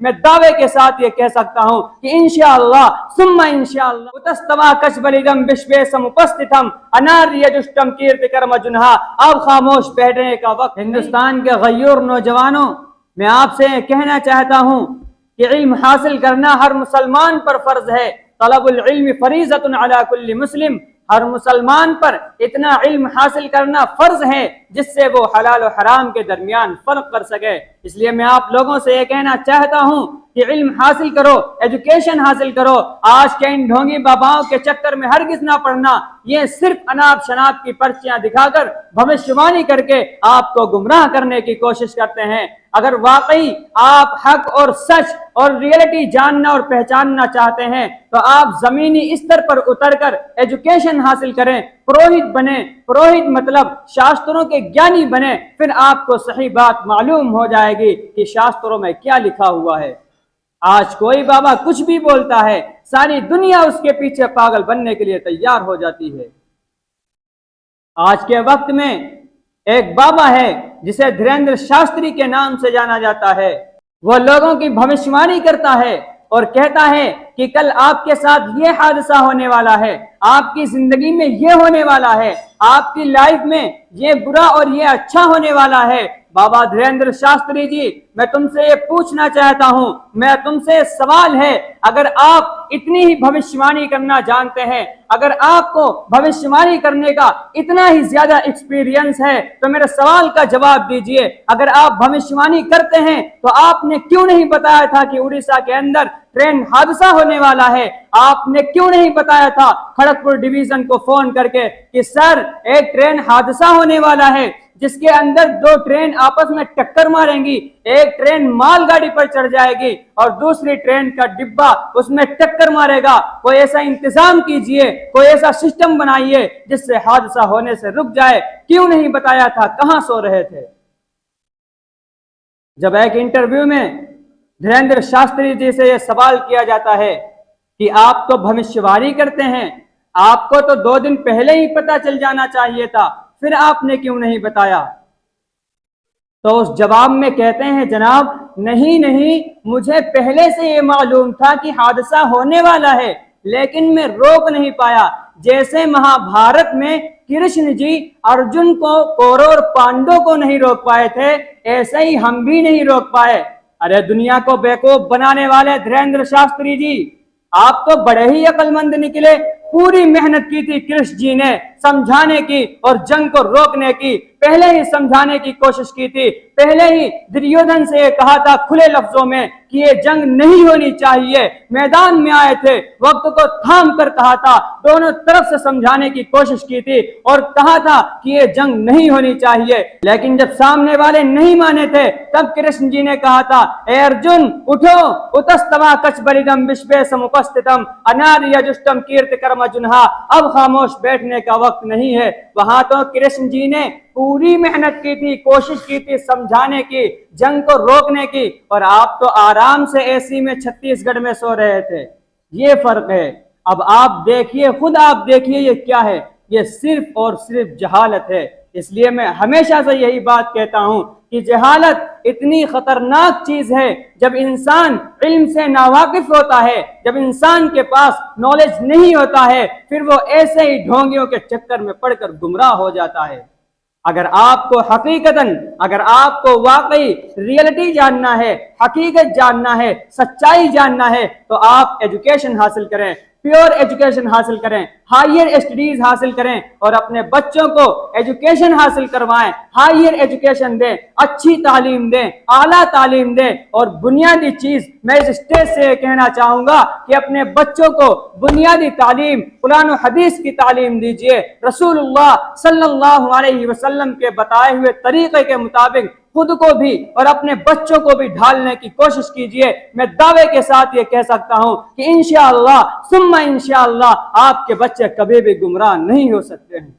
मैं दावे के साथ ये कह सकता हूँ कि इंशाअल्लाह सुम्मा इंशाअल्लाह उतस्तवा कशबलिदम विश्वेशम उपस्थितम अनार्यजुष्टम कीर्तिकर्म जुन्हा। अब खामोश बैठने का वक्त। हिंदुस्तान के गयूर नौजवानों, मैं आपसे कहना चाहता हूँ कि इल्म हासिल करना हर मुसलमान पर फर्ज है। तलबुल इल्म फरीज़तुन अला कुल्ली मुस्लिम। हर मुसलमान पर इतना इल्म हासिल करना फर्ज है जिससे वो हलाल और हराम के दरमियान फर्क कर सके। इसलिए मैं आप लोगों से ये कहना चाहता हूँ कि इल्म हासिल करो, एजुकेशन हासिल करो। आज के इन ढोंगी बाबाओं के चक्कर में हरगिज ना पड़ना। ये सिर्फ अनाप शनाप की पर्चियां दिखाकर भविष्यवाणी करके आपको गुमराह करने की कोशिश करते हैं। अगर वाकई आप हक और सच और रियलिटी जानना और पहचानना चाहते हैं तो आप जमीनी स्तर पर उतरकर एजुकेशन हासिल करें, पुरोहित बने। पुरोहित मतलब शास्त्रों के ज्ञानी बने। फिर आपको सही बात मालूम हो जाएगी कि शास्त्रों में क्या लिखा हुआ है। आज कोई बाबा कुछ भी बोलता है, सारी दुनिया उसके पीछे पागल बनने के लिए तैयार हो जाती है। आज के वक्त में एक बाबा है जिसे धीरेन्द्र शास्त्री के नाम से जाना जाता है। वो लोगों की भविष्यवाणी करता है और कहता है कि कल आपके साथ ये हादसा होने वाला है, आपकी जिंदगी में ये होने वाला है, आपकी लाइफ में ये बुरा और ये अच्छा होने वाला है। बाबा धीरेन्द्र शास्त्री जी, मैं तुमसे ये पूछना चाहता हूँ, मैं तुमसे सवाल है, अगर आप इतनी ही भविष्यवाणी करना जानते हैं, अगर आपको भविष्यवाणी करने का इतना ही ज्यादा एक्सपीरियंस है तो मेरे सवाल का जवाब दीजिए। अगर आप भविष्यवाणी करते हैं तो आपने क्यों नहीं बताया था कि उड़ीसा के अंदर ट्रेन हादसा होने वाला है? आपने क्यों नहीं बताया था खड़गपुर डिवीजन को फोन करके कि सर एक ट्रेन हादसा होने वाला है जिसके अंदर दो ट्रेन आपस में टक्कर मारेंगी, एक ट्रेन मालगाड़ी पर चढ़ जाएगी और दूसरी ट्रेन का डिब्बा उसमें टक्कर मारेगा। कोई ऐसा इंतजाम कीजिए, कोई ऐसा सिस्टम बनाइए जिससे हादसा होने से रुक जाए। क्यों नहीं बताया था? कहां सो रहे थे? जब एक इंटरव्यू में धीरेन्द्र शास्त्री जी से यह सवाल किया जाता है कि आप तो भविष्यवाणी करते हैं, आपको तो 2 दिन पहले ही पता चल जाना चाहिए था, फिर आपने क्यों नहीं बताया? तो उस जवाब में कहते हैं, जनाब नहीं, मुझे पहले से ये मालूम था कि हादसा होने वाला है, लेकिन मैं रोक नहीं पाया। जैसे महाभारत में कृष्ण जी अर्जुन को, कौरव और पांडवों को नहीं रोक पाए थे, ऐसे ही हम भी नहीं रोक पाए। अरे दुनिया को बेवकूफ बनाने वाले धीरेन्द्र शास्त्री जी, आप तो बड़े ही अक्लमंद निकले। पूरी मेहनत की थी कृष्ण जी ने समझाने की और जंग को रोकने की, पहले ही समझाने की कोशिश की थी। पहले ही दुर्योधन से कहा था खुले लफ्जों में कि ये जंग नहीं होनी चाहिए। मैदान में आए थे, वक्त को थाम कर कहा था, दोनों तरफ से समझाने की कोशिश की थी और कहा था कि ये जंग नहीं होनी चाहिए। लेकिन जब सामने वाले नहीं माने थे तब कृष्ण जी ने कहा था, ए अर्जुन उठो, उतस्तवा कशबलिदम विश्वेशम उपस्थितम अनार्यजुष्टम कीर्तिकर्म जुन्हा। अब खामोश बैठने का वक्त नहीं है। वहां तो कृष्ण जी ने पूरी मेहनत की थी, कोशिश की थी समझाने की, जंग को रोकने की, और आप तो आराम से एसी में छत्तीसगढ़ में सो रहे थे। ये फर्क है। अब आप देखिए, खुद आप देखिए ये क्या है। ये सिर्फ और सिर्फ जहालत है। इसलिए मैं हमेशा से यही बात कहता हूं कि जहालत इतनी खतरनाक चीज है। जब इंसान इल्म से नावाकिफ होता है, जब इंसान के पास नॉलेज नहीं होता है, फिर वो ऐसे ही ढोंगियों के चक्कर में पड़कर गुमराह हो जाता है। अगर आपको हकीकतन, अगर आपको वाकई रियलिटी जानना है, हकीकत जानना है, सच्चाई जानना है, तो आप एजुकेशन हासिल करें, प्योर एजुकेशन हासिल करें, हायर स्टडीज हासिल करें और अपने बच्चों को एजुकेशन हासिल करवाएं, हायर एजुकेशन दें, अच्छी तालीम दें, आला तालीम दें। और बुनियादी चीज मैं इस स्टेज से कहना चाहूंगा कि अपने बच्चों को बुनियादी तालीम, कुरान और हदीस की तालीम दीजिए। रसूलुल्लाह सल्लल्लाहु अलैहि वसल्लम के बताए हुए तरीके के मुताबिक खुद को भी और अपने बच्चों को भी ढालने की कोशिश कीजिए। मैं दावे के साथ ये कह सकता हूं कि इंशाअल्लाह सुम्मा इंशाअल्लाह आपके बच्चे कभी भी गुमराह नहीं हो सकते हैं।